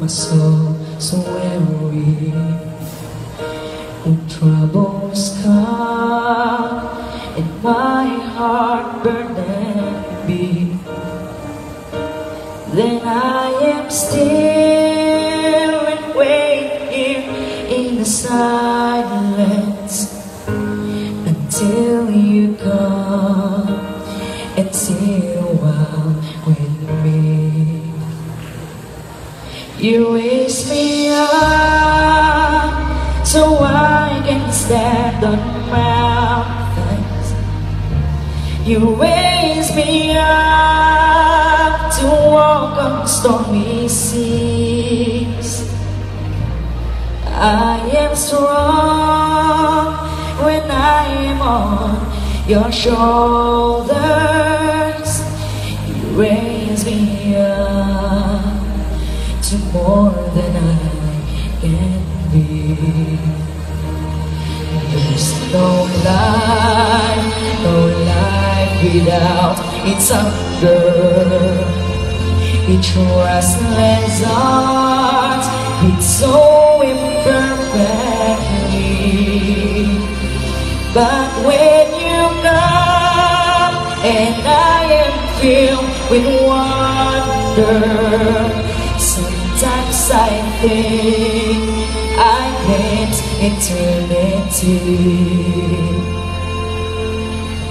my soul so weary. When troubles come and my heart burdened be, then I am still and wait here in the silence until you come and sit a while with me. You raise me up so I can stand on mountains. You raise me up to walk on stormy seas. I am strong when I am on your shoulders. You raise me up to more than I can be. There's no life without its hunger. Each restless heart beats so imperfectly. But when you come and I am filled with wonder, sometimes I think I met eternity.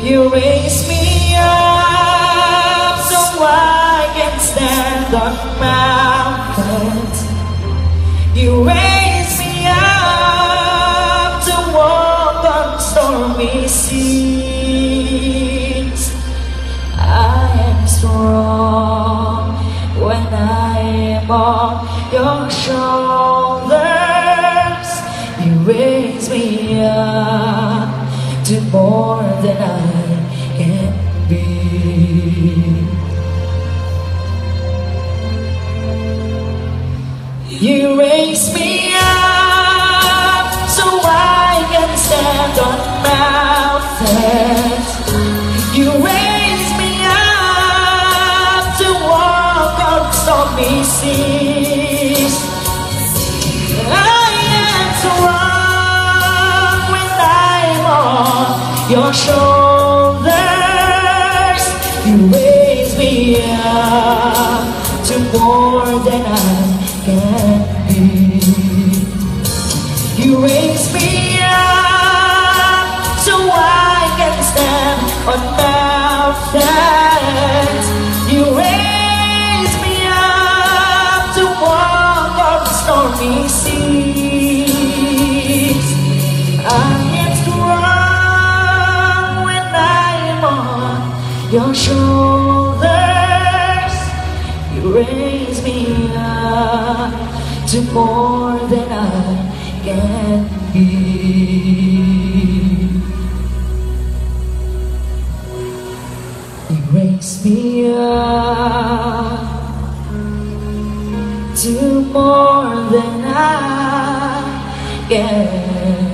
You raise me up so I can stand on mountains. You raise me up to walk on stormy seas. I am strong when I am on your shoulders. You raise me up to more than I can be. You raise me up so I can stand on mountains. You raise me up to walk on stormy seas. I am strong when I'm on your shoulders. You raise me up to more than I can be. You raise me up so I can stand on mountains. You raise me up to walk on stormy seas. I am strong when I'm on your shoulders. You raise me up to more than I can be. You raise me up to more than I can